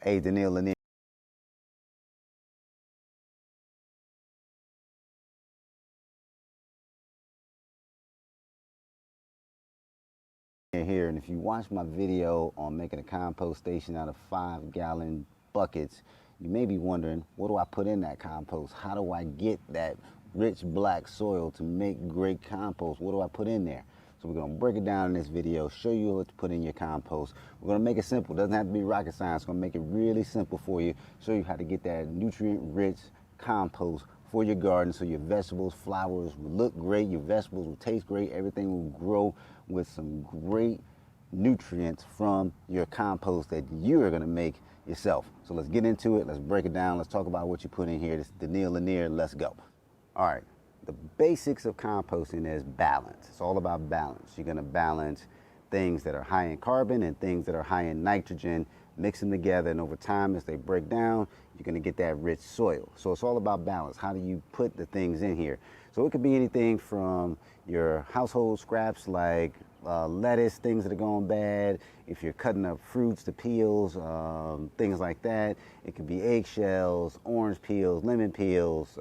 Hey, Daniil Lanier here, and if you watch my video on making a compost station out of 5-gallon buckets, you may be wondering, what do I put in that compost? How do I get that rich black soil to make great compost? What do I put in there? So we're going to break it down in this video, show you what to put in your compost. We're going to make it simple. It doesn't have to be rocket science. We're going to make it really simple for you, show you how to get that nutrient-rich compost for your garden so your vegetables, flowers will look great, your vegetables will taste great, everything will grow with some great nutrients from your compost that you are going to make yourself. So let's get into it. Let's break it down. Let's talk about what you put in here. This is Daniil Lanier. Let's go. All right. The basics of composting is balance. It's all about balance. You're going to balance things that are high in carbon and things that are high in nitrogen, mix them together, and over time as they break down, you're going to get that rich soil. So it's all about balance. How do you put the things in here? So it could be anything from your household scraps like lettuce, things that are going bad. If you're cutting up fruits, the peels, things like that. It could be eggshells, orange peels, lemon peels,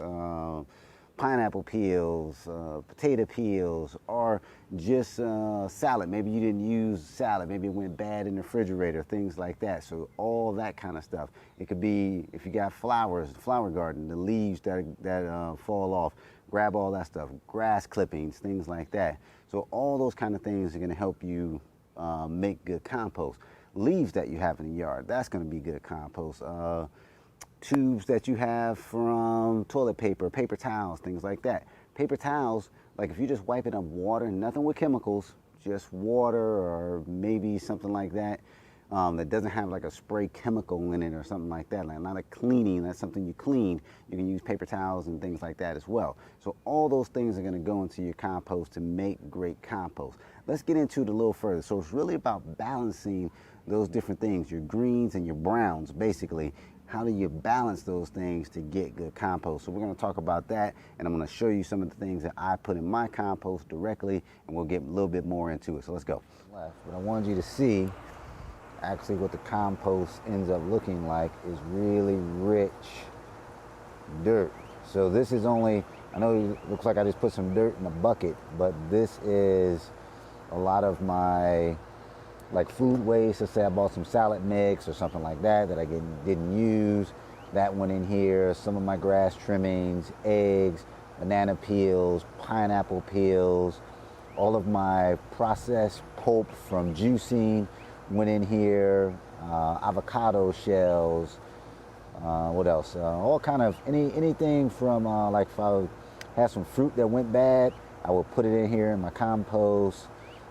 pineapple peels, potato peels, or just salad. Maybe you didn't use salad. Maybe it went bad in the refrigerator, things like that. So all that kind of stuff. It could be, if you got flowers, flower garden, the leaves that fall off, grab all that stuff, grass clippings, things like that. So all those kind of things are going to help you make good compost. Leaves that you have in the yard, that's going to be good compost. Tubes that you have from toilet paper, paper towels, things like that. Paper towels, like if you just wipe it up water, nothing with chemicals, just water or maybe something like that, that doesn't have like a spray chemical in it or something like that, like not a cleaning, that's something you clean. You can use paper towels and things like that as well. So all those things are going to go into your compost to make great compost. Let's get into it a little further. So it's really about balancing those different things, your greens and your browns, basically. How do you balance those things to get good compost? So we're going to talk about that, and I'm going to show you some of the things that I put in my compost directly, and we'll get a little bit more into it. So let's go. But I wanted you to see actually what the compost ends up looking like is really rich dirt. So this is only, I know it looks like I just put some dirt in a bucket, but this is a lot of my like food waste. Let's say I bought some salad mix or something like that I didn't use. That went in here. Some of my grass trimmings, eggs, banana peels, pineapple peels, all of my processed pulp from juicing went in here. Avocado shells. What else? All kind of anything from like if I had some fruit that went bad, I would put it in here in my compost.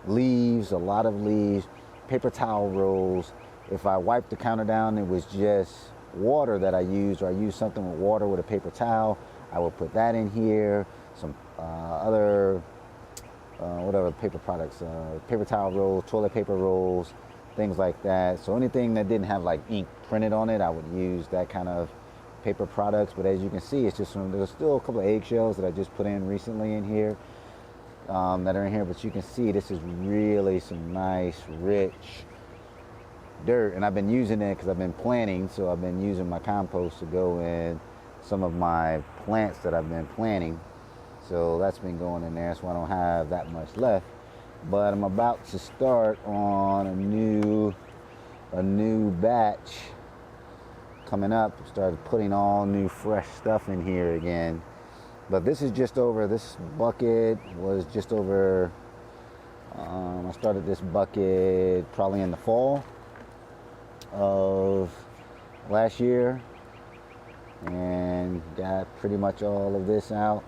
Leaves, a lot of leaves. Paper towel rolls. If I wiped the counter down, it was just water that I used, or I used something with water with a paper towel, I will put that in here. Some other whatever paper products, paper towel rolls, toilet paper rolls, things like that. So anything that didn't have like ink printed on it, I would use that kind of paper products. But as you can see, it's just there's still a couple of eggshells that I just put in recently in here. That are in here, but you can see this is really some nice rich dirt, and I've been using it because I've been planting, so I've been using my compost to go in some of my plants that I've been planting, so that's been going in there, so I don't have that much left. But I'm about to start on a new batch coming up. Started putting all new fresh stuff in here again. But this is just over, this bucket was just over, I started this bucket probably in the fall of last year, and got pretty much all of this out.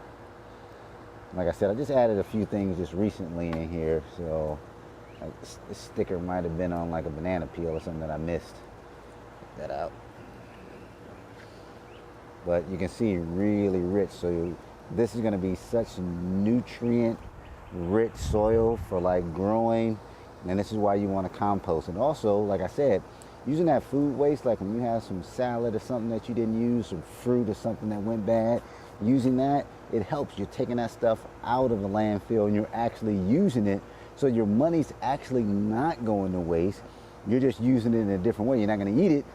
Like I said, I just added a few things just recently in here, so like this sticker might have been on like a banana peel or something that I missed. Get that out. But you can see really rich, so this is going to be such nutrient rich soil for like growing, and this is why you want to compost. And also, like I said, using that food waste, like when you have some salad or something that you didn't use, some fruit or something that went bad, using that, it helps. You're taking that stuff out of the landfill and you're actually using it, so your money's actually not going to waste. You're just using it in a different way. You're not going to eat it.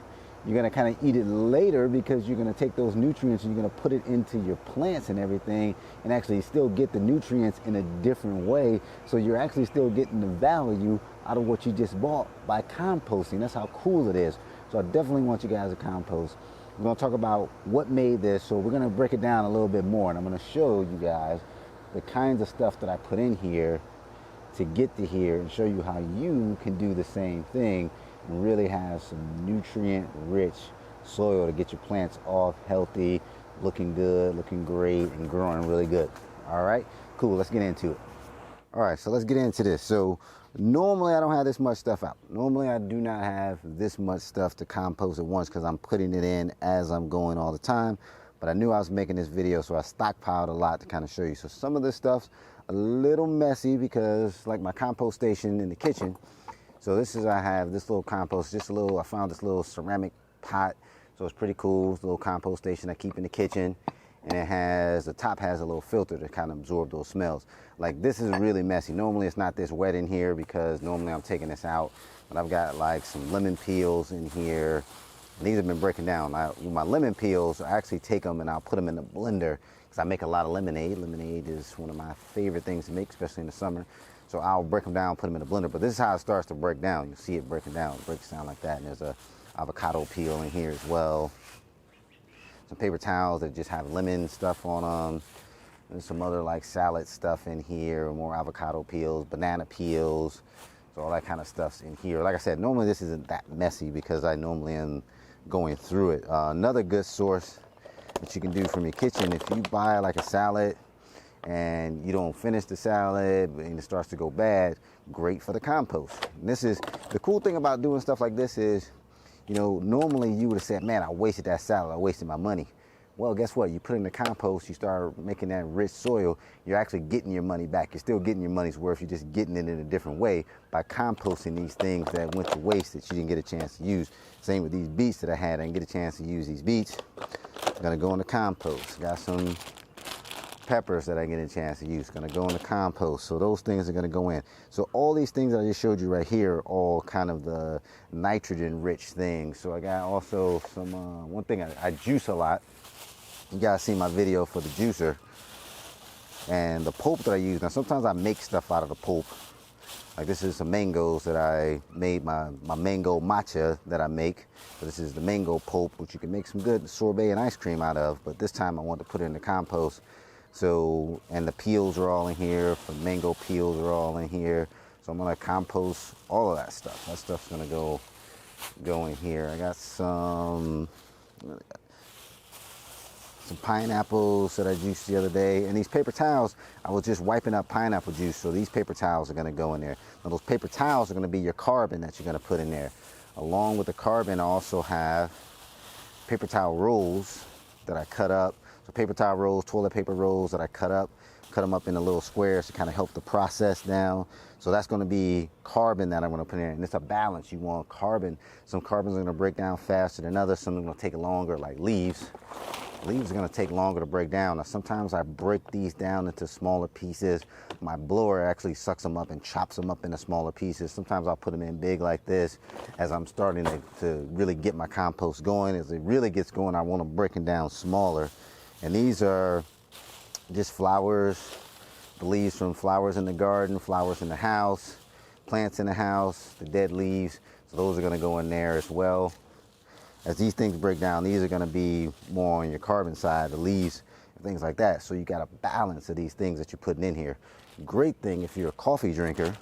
you're gonna kind of eat it later because you're gonna take those nutrients and you're gonna put it into your plants and everything and actually still get the nutrients in a different way. So you're actually still getting the value out of what you just bought by composting. That's how cool it is. So I definitely want you guys to compost. We're gonna talk about what made this. So we're gonna break it down a little bit more, and I'm gonna show you guys the kinds of stuff that I put in here to get to here and show you how you can do the same thing and really have some nutrient rich soil to get your plants off healthy, looking good, looking great, and growing really good. All right, cool, let's get into it. All right, so let's get into this. So normally I don't have this much stuff out. Normally I do not have this much stuff to compost at once because I'm putting it in as I'm going all the time. But I knew I was making this video, so I stockpiled a lot to kind of show you. So some of this stuff's a little messy because like my compost station in the kitchen. So this is, I have this little compost, just a little, I found this little ceramic pot. So it's pretty cool. It's a little compost station I keep in the kitchen. And it has, the top has a little filter to kind of absorb those smells. Like this is really messy. Normally it's not this wet in here because normally I'm taking this out. But I've got like some lemon peels in here. And these have been breaking down. With my lemon peels, I actually take them and I'll put them in the blender because I make a lot of lemonade. Lemonade is one of my favorite things to make, especially in the summer. So I'll break them down, put them in the blender. But this is how it starts to break down. You'll see it breaking down. It breaks down like that. And there's a avocado peel in here as well. Some paper towels that just have lemon stuff on them. There's some other like salad stuff in here, more avocado peels, banana peels. So all that kind of stuff's in here. Like I said, normally this isn't that messy because I normally am going through it. Another good source that you can do from your kitchen, if you buy like a salad and you don't finish the salad and it starts to go bad, great for the compost. And this is the cool thing about doing stuff like this is, you know, normally you would have said, man, I wasted that salad, I wasted my money. Well, guess what? You put it in the compost, you start making that rich soil, you're actually getting your money back. You're still getting your money's worth, you're just getting it in a different way by composting these things that went to waste that you didn't get a chance to use. Same with these beets that I had, I didn't get a chance to use these beets. I'm gonna go in the compost. Got some peppers that I get a chance to use, gonna go in the compost. So those things are gonna go in. So all these things that I just showed you right here are all kind of the nitrogen rich things. So I got also some, one thing, I juice a lot. You guys see my video for the juicer and the pulp that I use. Now sometimes I make stuff out of the pulp. Like this is some mangoes that I made, my mango matcha that I make. So this is the mango pulp, which you can make some good sorbet and ice cream out of. But this time I want to put it in the compost. So, and the peels are all in here, the mango peels are all in here. So I'm gonna compost all of that stuff. That stuff's gonna go in here. I got some pineapples that I juiced the other day. And these paper towels, I was just wiping up pineapple juice. So these paper towels are gonna go in there. Now those paper towels are gonna be your carbon that you're gonna put in there. Along with the carbon, I also have paper towel rolls that I cut up. So paper towel rolls, toilet paper rolls that I cut them up into little squares to kind of help the process down. So that's going to be carbon that I'm going to put in. And it's a balance. You want carbon. Some carbons are going to break down faster than others. Some are going to take longer, like leaves. Leaves are going to take longer to break down. Now, sometimes I break these down into smaller pieces. My blower actually sucks them up and chops them up into smaller pieces. Sometimes I'll put them in big like this as I'm starting to really get my compost going. As it really gets going, I want to break them down smaller. And these are just flowers, the leaves from flowers in the garden, flowers in the house, plants in the house, the dead leaves. So those are going to go in there as well. As these things break down, these are going to be more on your carbon side, the leaves and things like that. So you got a balance of these things that you're putting in here. Great thing if you're a coffee drinker.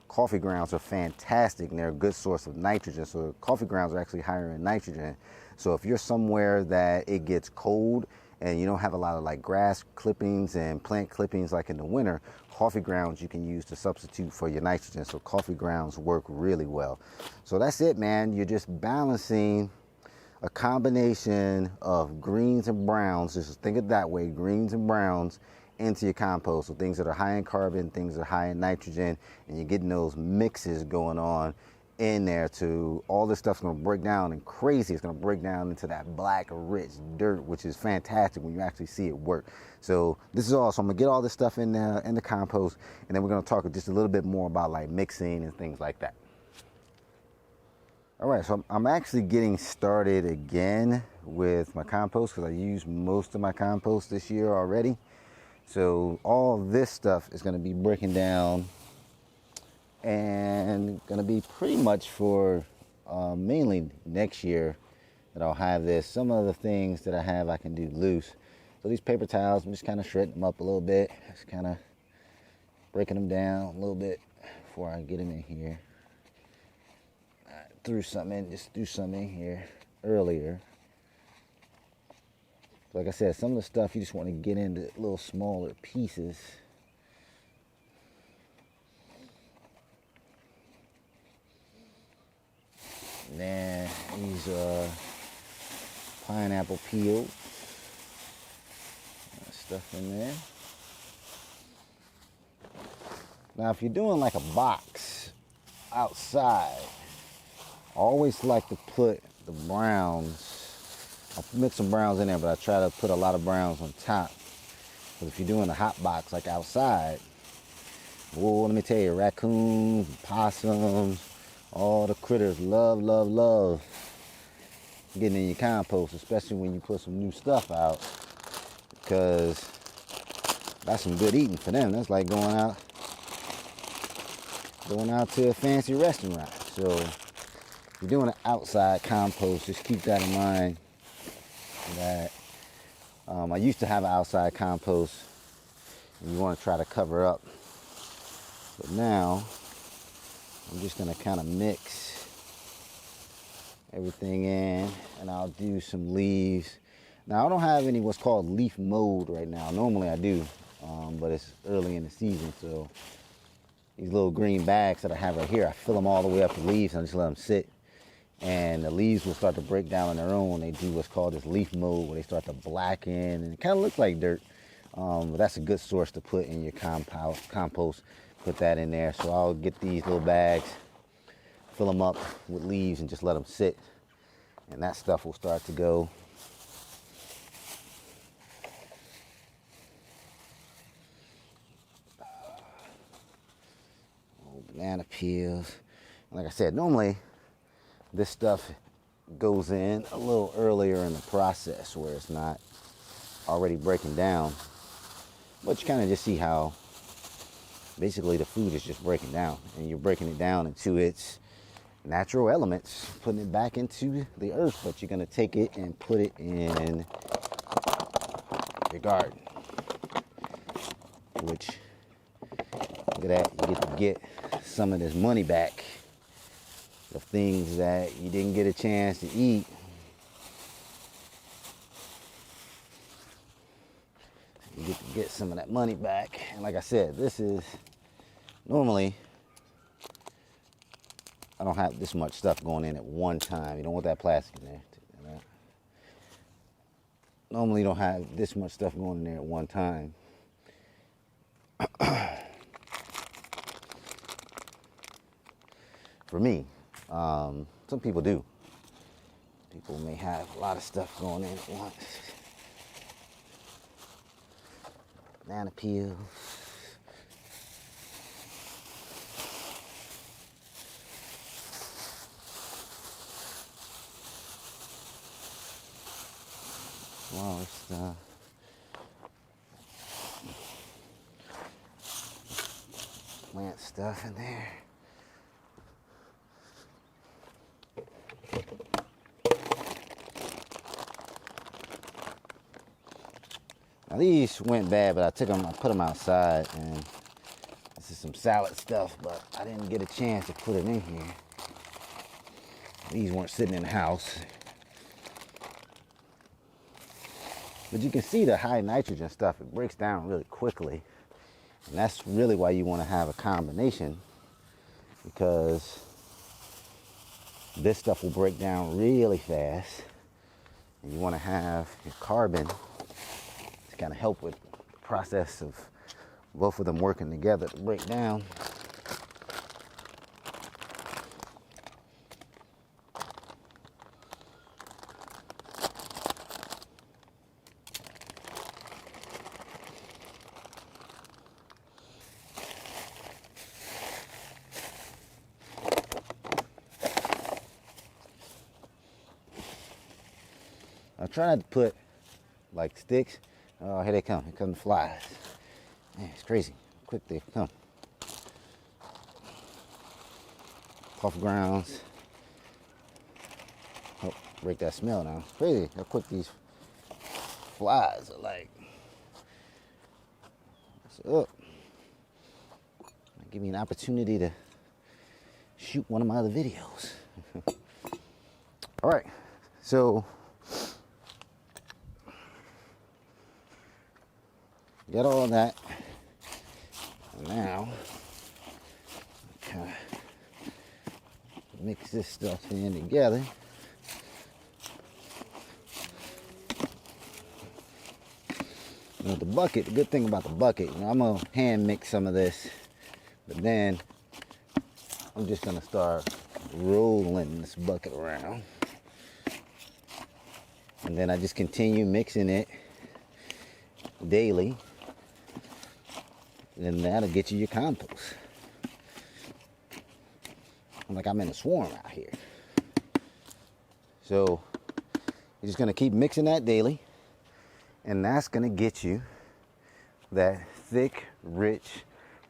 Coffee grounds are fantastic and they're a good source of nitrogen. So coffee grounds are actually higher in nitrogen. So if you're somewhere that it gets cold and you don't have a lot of like grass clippings and plant clippings like in the winter, coffee grounds you can use to substitute for your nitrogen. So coffee grounds work really well. So that's it, man. You're just balancing a combination of greens and browns, just think of it that way, greens and browns into your compost. So things that are high in carbon, things that are high in nitrogen, and you're getting those mixes going on in there to all this stuff's going to break down and crazy. It's going to break down into that black rich dirt, which is fantastic when you actually see it work. So this is all. So I'm going to get all this stuff in the compost, and then we're going to talk just a little bit more about like mixing and things like that. All right, so I'm actually getting started again with my compost because I used most of my compost this year already. So all this stuff is going to be breaking down and going to be pretty much for mainly next year that I'll have this. Some of the things that I have I can do loose. So these paper towels, I'm just kind of shredding them up a little bit. Just kind of breaking them down a little bit before I get them in here. Threw something in here earlier. Like I said, some of the stuff you just want to get into little smaller pieces. And then these pineapple peels. Stuff in there. Now if you're doing like a box outside, I always like to put the browns. I'll mix some browns in there, but I try to put a lot of browns on top. Because if you're doing a hot box like outside, oh, let me tell you, raccoons, possums, all the critters love getting in your compost, especially when you put some new stuff out, because that's some good eating for them. That's like going out to a fancy restaurant. So if you're doing an outside compost, just keep that in mind. That I used to have an outside compost, and you want to try to cover up. But now I'm just going to kind of mix everything in, and I'll do some leaves. Now I don't have any what's called leaf mold right now. Normally I do, but it's early in the season, so these little green bags that I have right here, I fill them all the way up with leaves and I just let them sit. And the leaves will start to break down on their own when they do what's called this leaf mold, where they start to blacken and it kind of looks like dirt. But that's a good source to put in your compost. Put that in there. So I'll get these little bags, fill them up with leaves and just let them sit. And that stuff will start to go. Banana peels. Like I said, normally this stuff goes in a little earlier in the process where it's not already breaking down. But you kind of just see how basically the food is just breaking down, and you're breaking it down into its natural elements, putting it back into the earth. But you're going to take it and put it in your garden, which, look at that, you get to get some of this money back of things that you didn't get a chance to eat. You get to get some of that money back. And like I said, this is normally, I don't have this much stuff going in at one time. You don't want that plastic in there. Normally you don't have this much stuff going in there at one time. For me, some people do. People may have a lot of stuff going in at once. Banana peels. Smaller stuff. Plant stuff in there. Now these went bad, but I put them outside, and this is some salad stuff, but I didn't get a chance to put it in here. These weren't sitting in the house. But you can see the high nitrogen stuff, it breaks down really quickly. And that's really why you want to have a combination, because this stuff will break down really fast. And you want to have your carbon to kind of help with the process of both of them working together to break down. try not to put like sticks. Oh, here they come. Here come the flies. Man, it's crazy. Quick they come. Puff grounds. Oh, break that smell now. It's crazy how quick these flies are like. What's up? Give me an opportunity to shoot one of my other videos. All right, so got all of that. And now, kind of mix this stuff in together. You know, the bucket, the good thing about the bucket, you know, I'm gonna hand mix some of this, but then I'm just gonna start rolling this bucket around. And then I just continue mixing it daily. And then that'll get you your compost. Like I'm in a swarm out here. So you're just gonna keep mixing that daily. And that's gonna get you that thick, rich,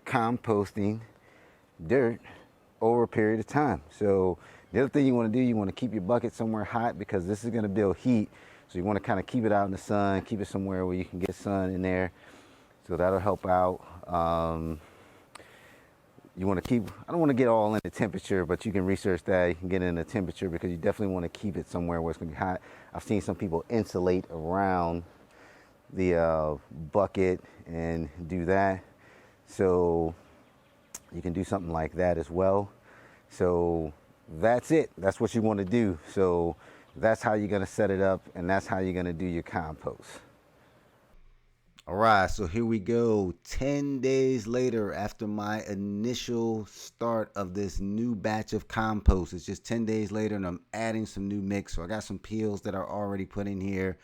composting dirt over a period of time. So the other thing you want to do, you want to keep your bucket somewhere hot because this is going to build heat. So you want to kind of keep it out in the sun, keep it somewhere where you can get sun in there. So that'll help out. You want to keep, I don't want to get all in the temperature, but you can research that. You can get in the temperature because you definitely want to keep it somewhere where it's going to be hot. I've seen some people insulate around the bucket and do that. So you can do something like that as well. So that's it. That's what you want to do. So that's how you're going to set it up, and that's how you're going to do your compost. All right, so here we go. 10 days later after my initial start of this new batch of compost. It's just 10 days later, and I'm adding some new mix. So I got some peels that are already put in here.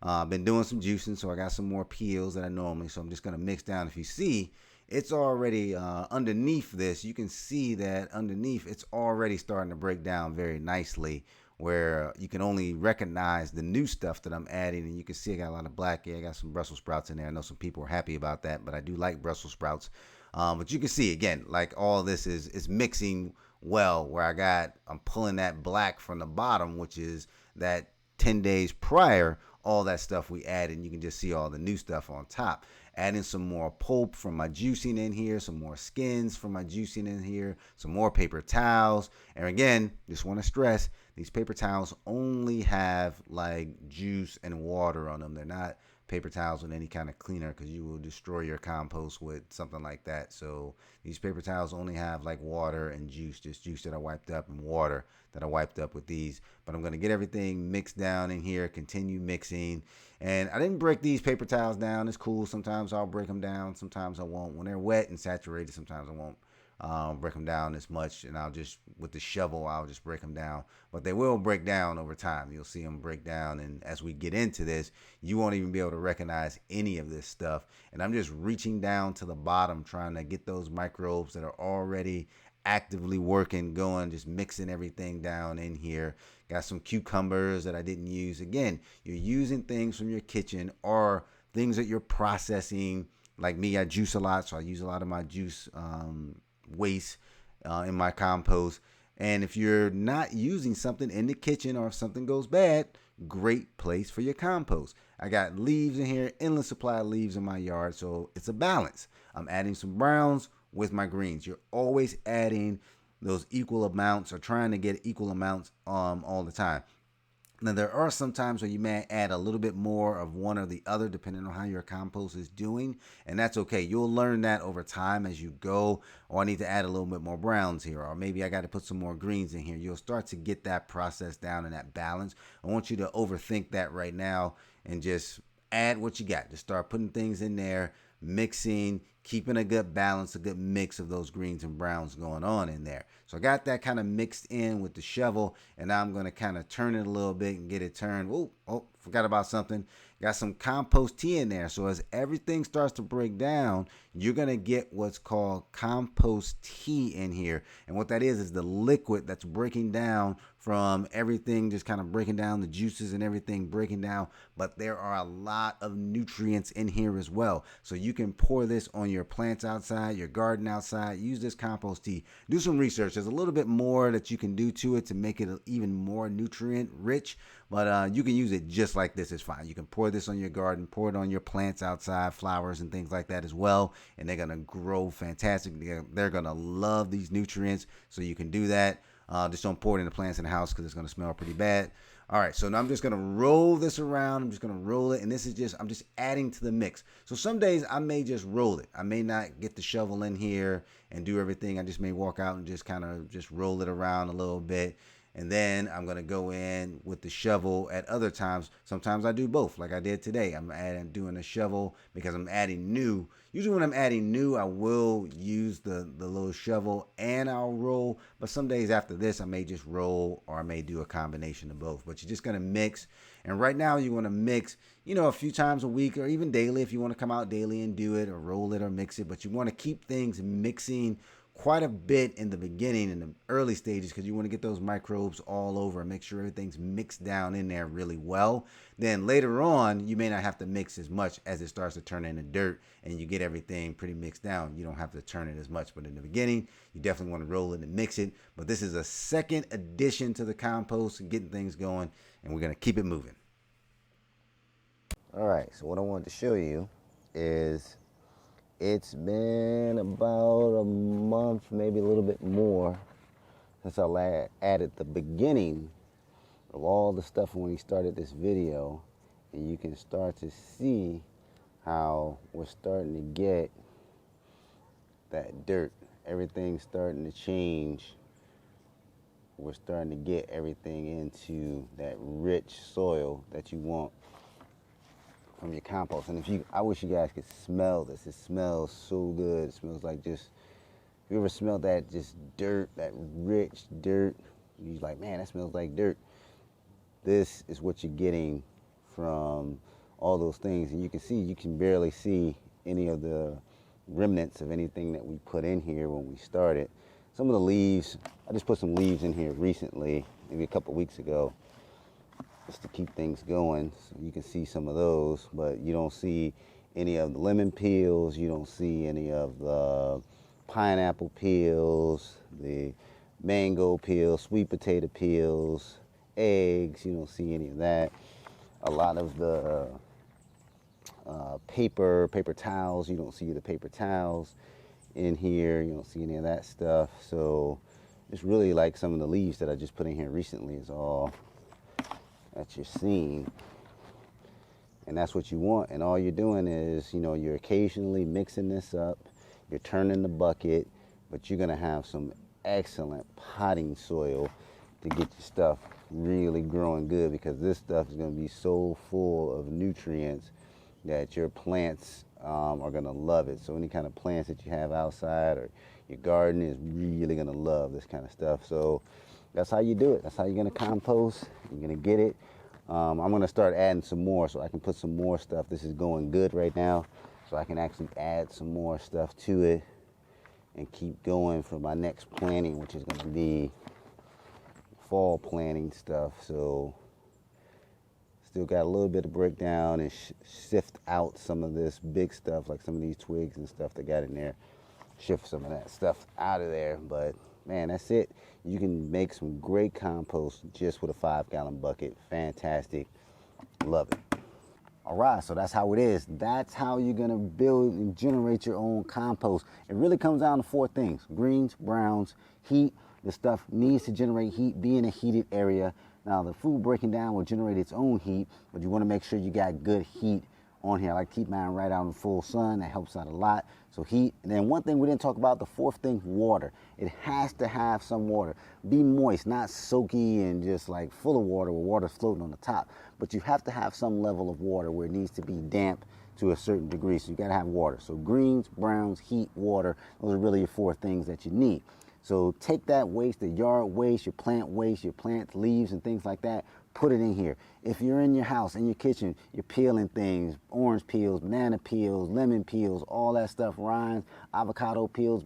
I've been doing some juicing, so I got some more peels that I normally. So I'm just going to mix down. If you see, it's already underneath this. You can see that underneath, it's already starting to break down very nicely, where you can only recognize the new stuff that I'm adding. And you can see I got a lot of black. Yeah, I got some Brussels sprouts in there. I know some people are happy about that, but I do like Brussels sprouts. But you can see, again, like all this is mixing well, where I'm pulling that black from the bottom, which is that 10 days prior, all that stuff we added, and you can just see all the new stuff on top. Adding some more pulp from my juicing in here, some more skins from my juicing in here, some more paper towels. And again, just want to stress, these paper towels only have like juice and water on them. They're not paper towels with any kind of cleaner, because you will destroy your compost with something like that. So these paper towels only have like water and juice, just juice that I wiped up and water that I wiped up with these. But I'm going to get everything mixed down in here, continue mixing. And I didn't break these paper towels down. It's cool. Sometimes I'll break them down, sometimes I won't. When they're wet and saturated, sometimes I won't break them down as much, and I'll just, with the shovel, I'll just break them down. But they will break down over time. You'll see them break down, and as we get into this, you won't even be able to recognize any of this stuff. And I'm just reaching down to the bottom, trying to get those microbes that are already actively working, going, just mixing everything down in here. Got some cucumbers that I didn't use. Again, you're using things from your kitchen or things that you're processing. Like me, I juice a lot, so I use a lot of my juice waste in my compost. And if you're not using something in the kitchen, or if something goes bad, great place for your compost. I got leaves in here, endless supply of leaves in my yard, so it's a balance. I'm adding some browns with my greens. You're always adding those equal amounts, or trying to get equal amounts all the time. Now, there are some times where you may add a little bit more of one or the other, depending on how your compost is doing, and that's okay. You'll learn that over time as you go. Or I need to add a little bit more browns here, or maybe I got to put some more greens in here. You'll start to get that process down and that balance. I want you to overthink that right now and just add what you got. Just start putting things in there, mixing, keeping a good balance, a good mix of those greens and browns going on in there. So I got that kind of mixed in with the shovel, and now I'm going to kind of turn it a little bit and get it turned. Oh, forgot about something. Got some compost tea in there. So as everything starts to break down, you're going to get what's called compost tea in here. And what that is the liquid that's breaking down from everything, just kind of breaking down the juices and everything breaking down. But there are a lot of nutrients in here as well. So you can pour this on your plants outside, your garden outside. Use this compost tea. Do some research. There's a little bit more that you can do to it to make it even more nutrient rich. But you can use it just like this. It's fine. You can pour this on your garden, pour it on your plants outside, flowers and things like that as well. And they're going to grow fantastic. They're going to love these nutrients. So you can do that. Just don't pour it in the plants in the house because it's going to smell pretty bad. All right, so now I'm just going to roll this around. I'm just going to roll it. And this is just, I'm just adding to the mix. So some days I may just roll it. I may not get the shovel in here and do everything. I just may walk out and just kind of just roll it around a little bit. And then I'm going to go in with the shovel at other times. Sometimes I do both, like I did today. I'm doing a shovel because I'm adding new. Usually when I'm adding new, I will use the little shovel and I'll roll. But some days after this, I may just roll or I may do a combination of both. But you're just going to mix. And right now you want to mix, a few times a week or even daily if you want to come out daily and do it or roll it or mix it. But you want to keep things mixing quite a bit in the beginning, in the early stages, because you want to get those microbes all over and make sure everything's mixed down in there really well. Then later on, you may not have to mix as much as it starts to turn into dirt and you get everything pretty mixed down. You don't have to turn it as much, but in the beginning, you definitely want to roll it and mix it. But this is a second addition to the compost and getting things going, and we're going to keep it moving. All right, so what I wanted to show you is it's been about a month, maybe a little bit more, since I added the beginning of all the stuff when we started this video. And you can start to see how we're starting to get that dirt. Everything's starting to change. We're starting to get everything into that rich soil that you want from your compost. And I wish you guys could smell this. It smells so good. It smells like just, you ever smell that just dirt, that rich dirt? You're like, man, that smells like dirt. This is what you're getting from all those things. And you can barely see any of the remnants of anything that we put in here when we started. Some of the leaves, I just put some leaves in here recently, maybe a couple weeks ago, just to keep things going. So you can see some of those, but you don't see any of the lemon peels. You don't see any of the pineapple peels, the mango peels, sweet potato peels, eggs. You don't see any of that. A lot of the paper towels. You don't see the paper towels in here. You don't see any of that stuff. So it's really like some of the leaves that I just put in here recently is all that you're seeing. And that's what you want. And all you're doing is, you're occasionally mixing this up, you're turning the bucket, but you're gonna have some excellent potting soil to get your stuff really growing good, because this stuff is gonna be so full of nutrients that your plants are gonna love it. So any kind of plants that you have outside or your garden is really gonna love this kind of stuff. So that's how you do it. That's how you're gonna compost. You're gonna get it. I'm gonna start adding some more so I can put some more stuff. This is going good right now, so I can actually add some more stuff to it and keep going for my next planting, which is gonna be fall planting stuff. So still got a little bit of breakdown and sift out some of this big stuff, like some of these twigs and stuff that got in there. Shift some of that stuff out of there. But man, that's it. You can make some great compost just with a 5-gallon bucket. Fantastic. Love it. All right, so that's how it is. That's how you're gonna build and generate your own compost. It really comes down to 4 things: greens, browns, heat. The stuff needs to generate heat, be in a heated area. Now the food breaking down will generate its own heat, but you wanna make sure you got good heat on here. I like to keep mine right out in the full sun. That helps out a lot. So heat. And then one thing we didn't talk about, the 4th thing, water. It has to have some water. Be moist, not soaky and just like full of water where water's floating on the top. But you have to have some level of water where it needs to be damp to a certain degree. So you gotta have water. So greens, browns, heat, water. Those are really your 4 things that you need. So take that waste, the yard waste, your plant leaves and things like that, put it in here. If you're in your house, in your kitchen, you're peeling things, orange peels, banana peels, lemon peels, all that stuff, rinds, avocado peels,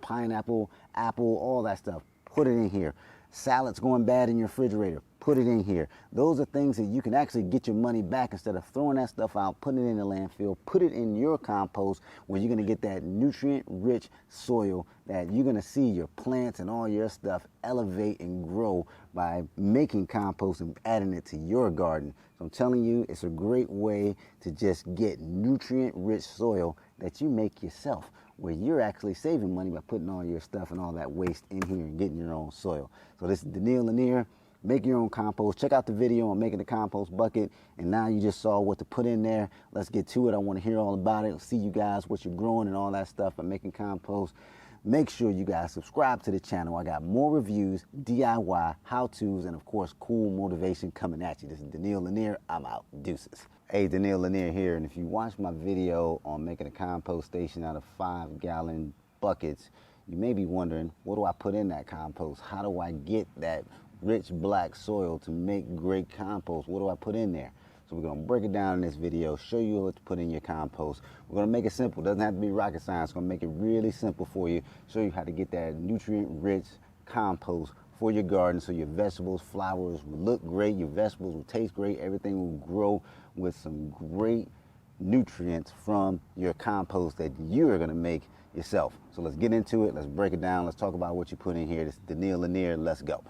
pineapple, apple, all that stuff, put it in here. Salads going bad in your refrigerator, put it in here. Those are things that you can actually get your money back instead of throwing that stuff out, putting it in the landfill. Put it in your compost where you're gonna get that nutrient-rich soil that you're gonna see your plants and all your stuff elevate and grow by making compost and adding it to your garden. So I'm telling you, it's a great way to just get nutrient-rich soil that you make yourself, where you're actually saving money by putting all your stuff and all that waste in here and getting your own soil. So this is Daniil Lanier. Make your own compost. Check out the video on making the compost bucket. And now you just saw what to put in there. Let's get to it. I want to hear all about it. See you guys, what you're growing and all that stuff and making compost. Make sure you guys subscribe to the channel. I got more reviews, DIY, how-tos, and of course, cool motivation coming at you. This is Daniil Lanier. I'm out. Deuces. Hey, Daniil Lanier here. And if you watch my video on making a compost station out of 5-gallon buckets, you may be wondering, what do I put in that compost? How do I get that rich black soil to make great compost? What do I put in there? So we're gonna break it down in this video, show you what to put in your compost. We're gonna make it simple. It doesn't have to be rocket science. We're gonna make it really simple for you, show you how to get that nutrient-rich compost for your garden so your vegetables, flowers will look great, your vegetables will taste great, everything will grow with some great nutrients from your compost that you're gonna make yourself. So let's get into it, let's break it down, let's talk about what you put in here. This is Daniil Lanier, let's go.